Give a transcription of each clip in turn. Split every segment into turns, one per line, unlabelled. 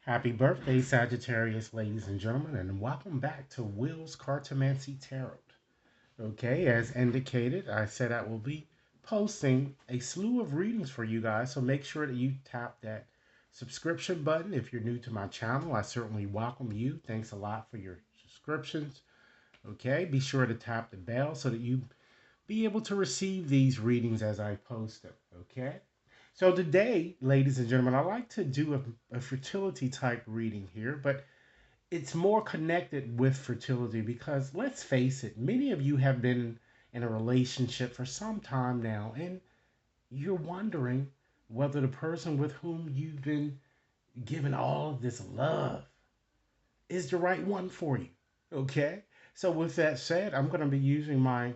Happy birthday, Sagittarius, ladies and gentlemen, and welcome back to Will's Cartomancy Tarot. Okay, as indicated, I said I will be posting a slew of readings for you guys, so make sure that you tap that subscription button. If you're new to my channel, I certainly welcome you. Thanks a lot for your subscriptions. Okay, be sure to tap the bell so that you be able to receive these readings as I post them. Okay. So today, ladies and gentlemen, I like to do a fertility type reading here, but it's more connected with fertility because let's face it, many of you have been in a relationship for some time now, and you're wondering whether the person with whom you've been given all of this love is the right one for you. Okay? So, with that said, I'm going to be using my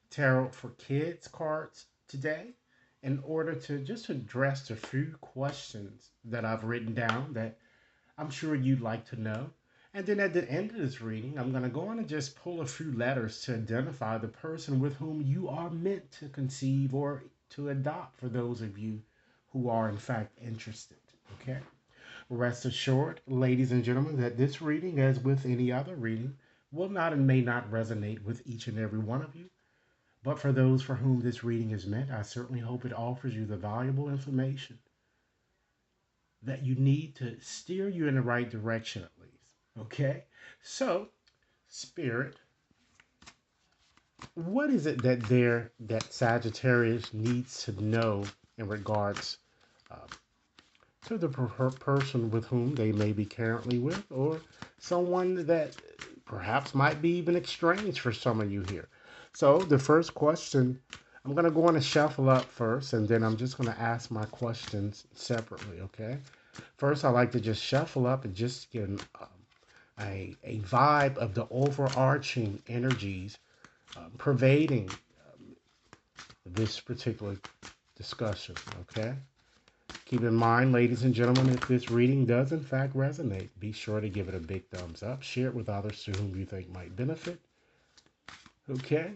Tarot for Kids cards today in order to just address a few questions that I've written down that I'm sure you'd like to know. And then at the end of this reading, I'm going to go on and just pull a few letters to identify the person with whom you are meant to conceive or to adopt for those of you who are, in fact, interested. Okay? Rest assured, ladies and gentlemen, that this reading, as with any other reading, will not and may not resonate with each and every one of you. But for those for whom this reading is meant, I certainly hope it offers you the valuable information that you need to steer you in the right direction, at least. Okay? So, Spirit, what is it that Sagittarius needs to know in regards uh, to the person with whom they may be currently with, or someone that perhaps might be even estranged for some of you here? So, the first question, I'm going to go on and shuffle up first, and then I'm just going to ask my questions separately, okay? First, I like to just shuffle up and just get a vibe of the overarching energies pervading this particular discussion, okay? Keep in mind, ladies and gentlemen, if this reading does in fact resonate, be sure to give it a big thumbs up. Share it with others to whom you think might benefit, okay?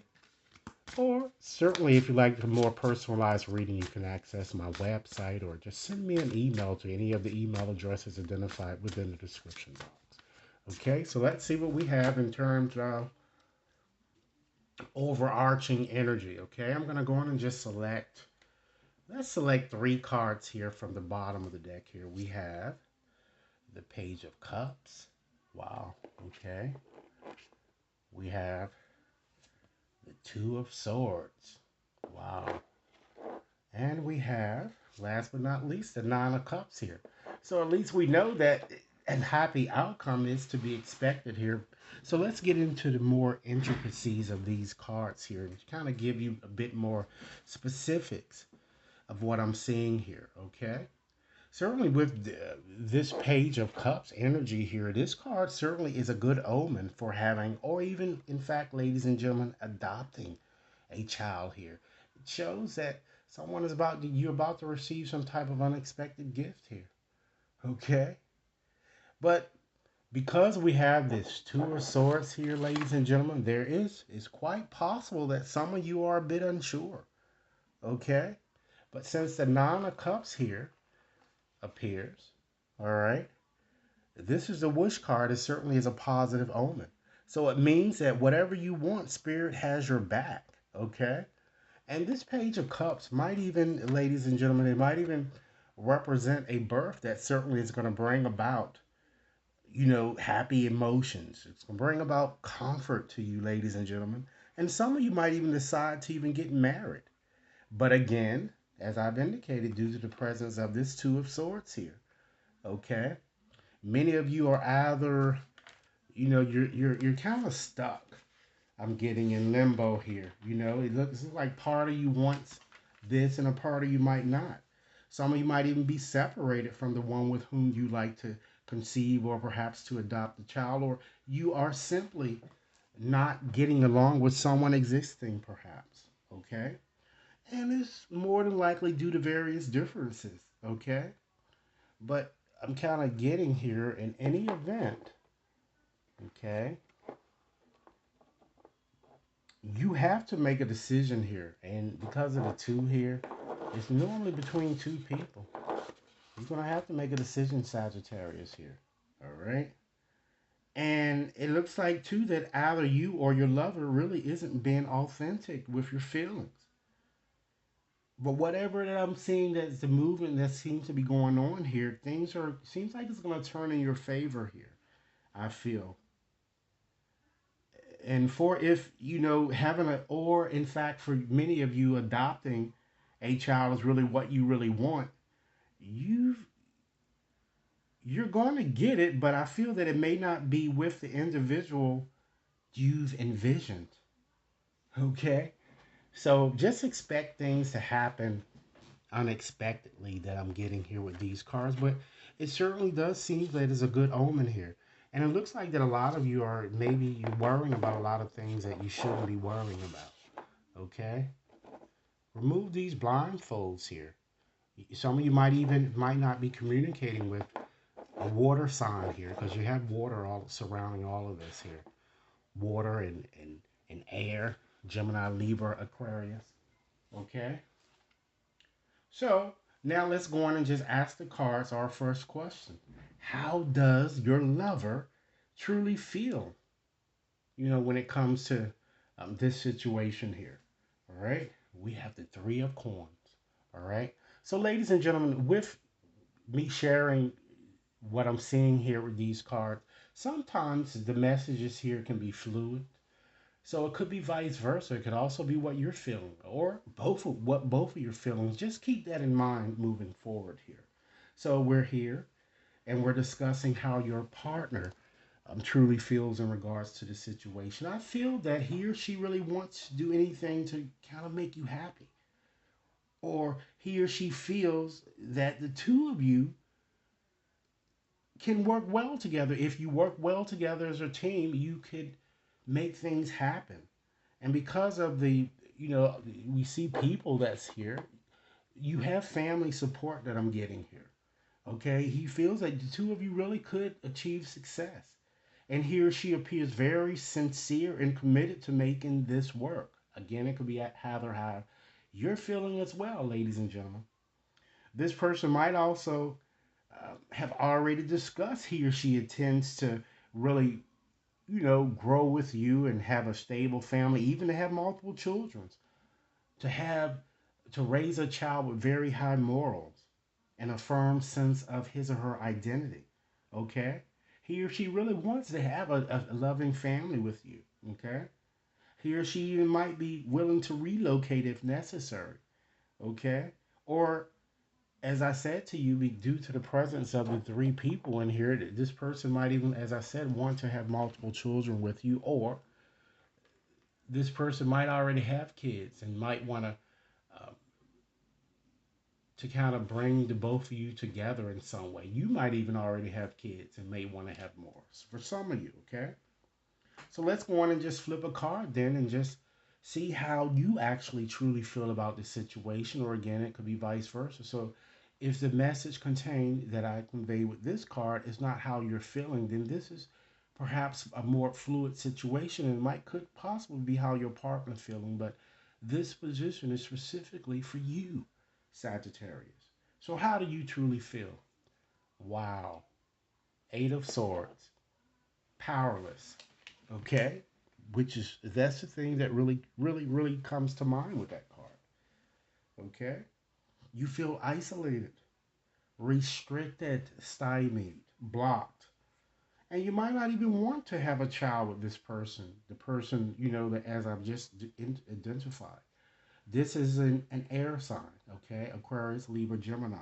Or certainly, if you like a more personalized reading, you can access my website or just send me an email to any of the email addresses identified within the description box. Okay, so let's see what we have in terms of overarching energy. Okay, I'm going to go on and just let's select three cards here from the bottom of the deck here. We have the Page of Cups. Wow, okay. We have the Two of Swords. Wow. And we have, last but not least, the Nine of Cups here. So at least we know that a happy outcome is to be expected here. So let's get into the more intricacies of these cards here and kind of give you a bit more specifics of what I'm seeing here, okay? Certainly with this Page of Cups energy here, this card certainly is a good omen for having, or even, in fact, ladies and gentlemen, adopting a child here. It shows that someone is you're about to receive some type of unexpected gift here, okay? But because we have this Two of Swords here, ladies and gentlemen, it's quite possible that some of you are a bit unsure, okay? But since the Nine of Cups here appears, all right, this is the Wish card. It certainly is a positive omen. So it means that whatever you want, Spirit has your back, okay? And this Page of Cups might even, ladies and gentlemen, it might even represent a birth that certainly is going to bring about, happy emotions. It's going to bring about comfort to you, ladies and gentlemen. And some of you might even decide to even get married. But again, as I've indicated, due to the presence of this Two of Swords here, okay? Many of you are either, you're kind of stuck. I'm getting in limbo here. It looks like part of you wants this and a part of you might not. Some of you might even be separated from the one with whom you like to conceive or perhaps to adopt a child, or you are simply not getting along with someone existing, perhaps. Okay? And it's more than likely due to various differences. Okay? But I'm kind of getting here in any event. Okay? You have to make a decision here. And because of the two here, it's normally between two people. You're going to have to make a decision, Sagittarius, here. All right. And it looks like, too, that either you or your lover really isn't being authentic with your feelings. But whatever that I'm seeing, that's the movement that seems to be going on here, things are, seems like it's going to turn in your favor here, I feel. And for if, having a, or in fact, for many of you, adopting a child is really what you really want, you've, you're going to get it, but I feel that it may not be with the individual you've envisioned. Okay? So just expect things to happen unexpectedly that I'm getting here with these cards, but it certainly does seem that it's a good omen here. And it looks like that a lot of you are maybe you worrying about a lot of things that you shouldn't be worrying about. Okay? Remove these blindfolds here. Some of you might not be communicating with a water sign here because you have water all surrounding all of this here. Water and air, Gemini, Libra, Aquarius. Okay? So now let's go on and just ask the cards our first question. How does your lover truly feel, when it comes to this situation here? All right. We have the Three of Coins. All right. So, ladies and gentlemen, with me sharing what I'm seeing here with these cards, sometimes the messages here can be fluid. So it could be vice versa. It could also be what you're feeling, or both of your feelings. Just keep that in mind moving forward here. So we're here and we're discussing how your partner truly feels in regards to the situation. I feel that he or she really wants to do anything to kind of make you happy, or he or she feels that the two of you can work well together. If you work well together as a team, you could make things happen. And because of we see people that's here, you have family support that I'm getting here. Okay, he feels like the two of you really could achieve success. And he or she appears very sincere and committed to making this work. Again, it could be either how you're feeling as well, ladies and gentlemen. This person might also have already discussed he or she intends to really, grow with you and have a stable family, even to have multiple children, to have to raise a child with very high morals and a firm sense of his or her identity. Okay? He or she really wants to have a loving family with you. Okay? He or she even might be willing to relocate if necessary. Okay? Or, as I said to you, due to the presence of the three people in here, this person might even, as I said, want to have multiple children with you, or this person might already have kids and might want uh, to kind of bring the both of you together in some way. You might even already have kids and may want to have more. For some of you, okay? So let's go on and just flip a card then and just see how you actually truly feel about the situation, or again, it could be vice versa. So if the message contained that I convey with this card is not how you're feeling, then this is perhaps a more fluid situation and might could possibly be how your partner's feeling, but this position is specifically for you, Sagittarius. So how do you truly feel? Wow. Eight of Swords. Powerless. Okay? Which is, that's the thing that really, really, really comes to mind with that card. Okay? You feel isolated, restricted, stymied, blocked. And you might not even want to have a child with this person, the person, that as I've just identified. This is an air sign, okay? Aquarius, Libra, Gemini.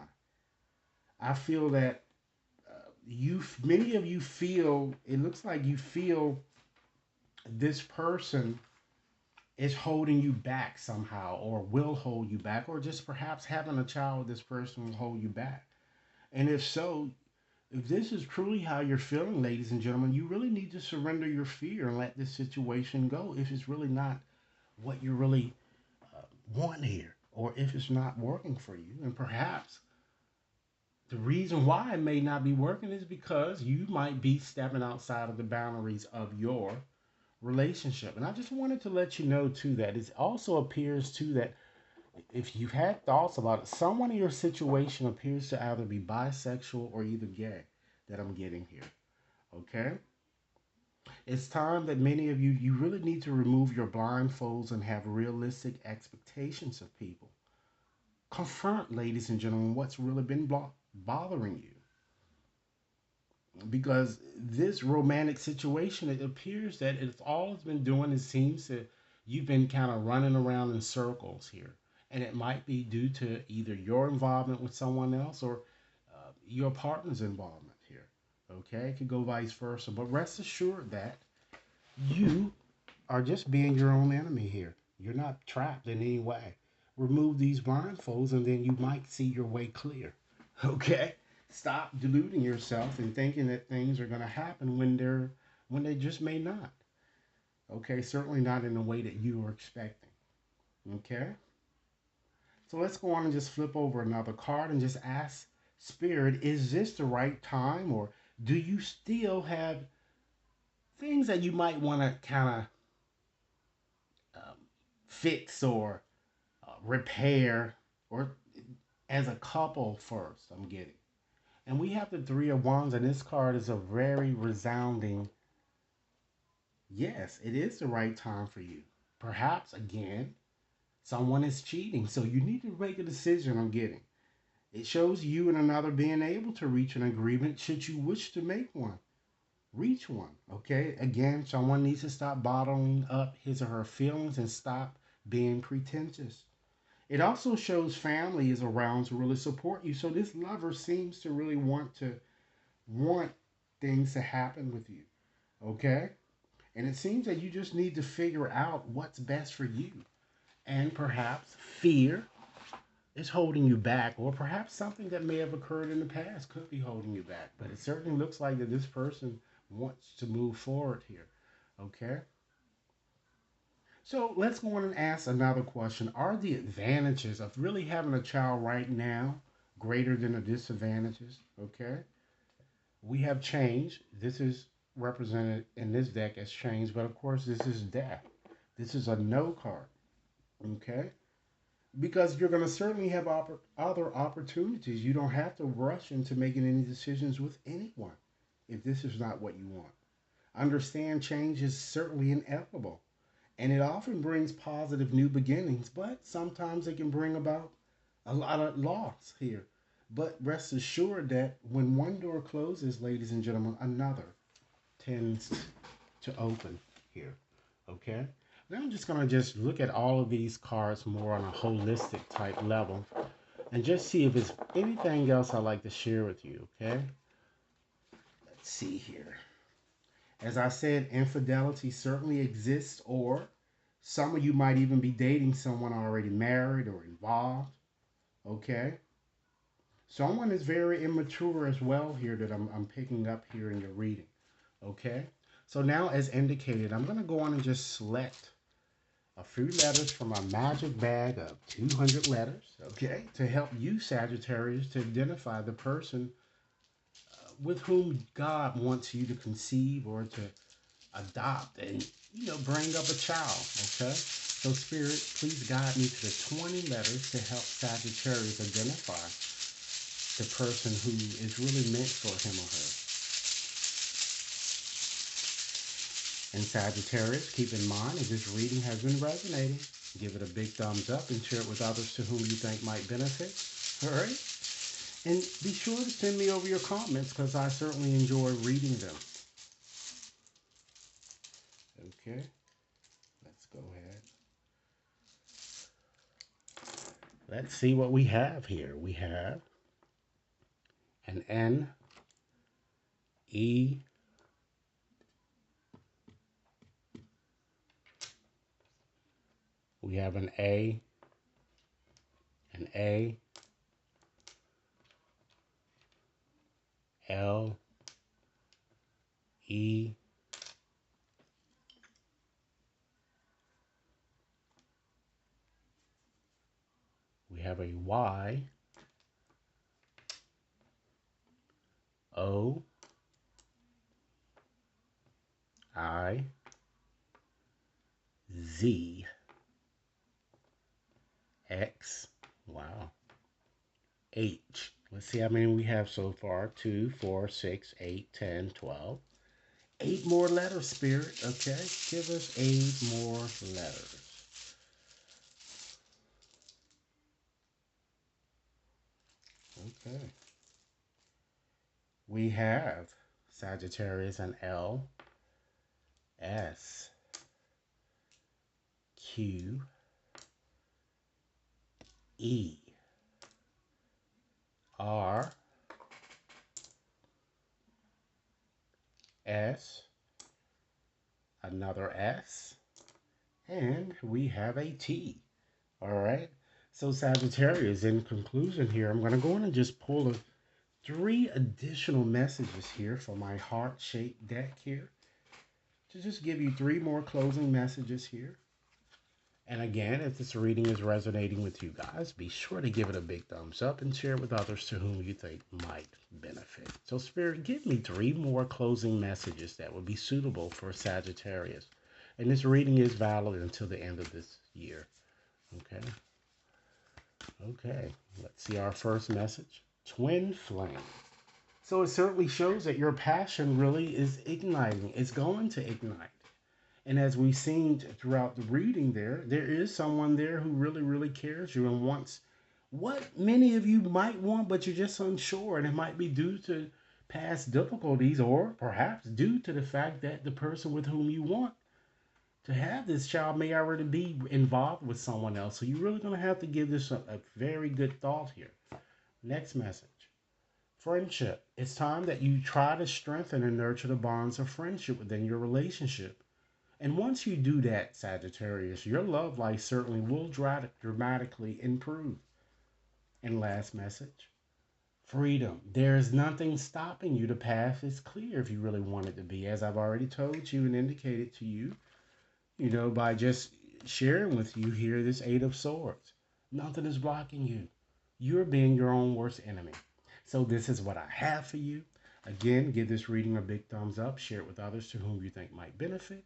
I feel that many of you feel, it looks like you feel this person is holding you back somehow, or will hold you back, or just perhaps having a child with this person will hold you back. And if so, if this is truly how you're feeling, ladies and gentlemen, you really need to surrender your fear and let this situation go if it's really not what you really want here, or if it's not working for you. And perhaps the reason why it may not be working is because you might be stepping outside of the boundaries of your relationship. And I just wanted to let you know too that it also appears too that If you've had thoughts about it, someone in your situation appears to either be bisexual or either gay that I'm getting here. Okay? It's time that many of you really need to remove your blindfolds and have realistic expectations of people. Confront, ladies and gentlemen, what's really been bothering you. Because this romantic situation, it appears that it's all it's been doing, it seems that you've been kind of running around in circles here. And it might be due to either your involvement with someone else or your partner's involvement here. Okay? It could go vice versa. But rest assured that you are just being your own enemy here. You're not trapped in any way. Remove these blindfolds and then you might see your way clear. Okay? Stop deluding yourself and thinking that things are going to happen when they just may not. Okay? Certainly not in the way that you were expecting. Okay? So let's go on and just flip over another card and just ask Spirit, is this the right time, or do you still have things that you might want to kind of fix or repair, or as a couple first? I'm getting. And we have the Three of Wands, and this card is a very resounding yes, it is the right time for you. Perhaps, again, someone is cheating, so you need to make a decision. I'm getting. It shows you and another being able to reach an agreement should you wish to make one. Reach one, okay? Again, someone needs to stop bottling up his or her feelings and stop being pretentious. It also shows family is around to really support you. So this lover seems to really want things to happen with you. Okay? And it seems that you just need to figure out what's best for you. And perhaps fear is holding you back, or perhaps something that may have occurred in the past could be holding you back. But it certainly looks like that this person wants to move forward here. Okay? So let's go on and ask another question. Are the advantages of really having a child right now greater than the disadvantages? Okay. We have change. This is represented in this deck as change, but of course, this is death. This is a no card. Okay. Because you're going to certainly have other opportunities. You don't have to rush into making any decisions with anyone if this is not what you want. Understand change is certainly inevitable. And it often brings positive new beginnings, but sometimes it can bring about a lot of loss here. But rest assured that when one door closes, ladies and gentlemen, another tends to open here. Okay? Now I'm just going to just look at all of these cards more on a holistic type level and just see if there's anything else I'd like to share with you. Okay? Let's see here. As I said, infidelity certainly exists, or some of you might even be dating someone already married or involved. Okay? Someone is very immature as well here that I'm picking up here in your reading. Okay? So now, as indicated, I'm going to go on and just select a few letters from my magic bag of 200 letters, okay, to help you, Sagittarius, to identify the person with whom God wants you to conceive or to adopt and, bring up a child, okay? So, Spirit, please guide me to the 20 letters to help Sagittarius identify the person who is really meant for him or her. And Sagittarius, keep in mind, if this reading has been resonating, give it a big thumbs up and share it with others to whom you think might benefit. All right? And be sure to send me over your comments because I certainly enjoy reading them. Okay, let's go ahead. Let's see what we have here. We have an N, E, we have an A, L, E, we have a Y, O, I, Z, X. Wow. H. Let's see how many we have so far. 2, 4, 6, 8, 10, 12. 8 more letters, Spirit. Okay. Give us 8 more letters. Okay. We have Sagittarius and L, S, Q, E, R, S, another S, and we have a T. All right. So Sagittarius, in conclusion here, I'm going to go in and just pull 3 additional messages here for my heart-shaped deck here to just give you 3 more closing messages here. And again, if this reading is resonating with you guys, be sure to give it a big thumbs up and share it with others to whom you think might benefit. So Spirit, give me 3 more closing messages that would be suitable for Sagittarius. And this reading is valid until the end of this year. Okay. Okay. Let's see our first message. Twin flame. So it certainly shows that your passion really is igniting. It's going to ignite. And as we've seen throughout the reading there is someone there who really, really cares you and wants what many of you might want, but you're just unsure. And it might be due to past difficulties or perhaps due to the fact that the person with whom you want to have this child may already be involved with someone else. So you're really going to have to give this a very good thought here. Next message. Friendship. It's time that you try to strengthen and nurture the bonds of friendship within your relationship. And once you do that, Sagittarius, your love life certainly will dramatically improve. And last message, freedom. There is nothing stopping you. The path is clear if you really want it to be. As I've already told you and indicated to you, by just sharing with you here this 8 of Swords. Nothing is blocking you. You're being your own worst enemy. So this is what I have for you. Again, give this reading a big thumbs up. Share it with others to whom you think might benefit.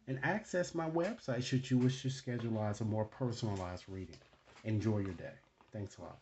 And access my website should you wish to schedule a more personalized reading. Enjoy your day. Thanks a lot.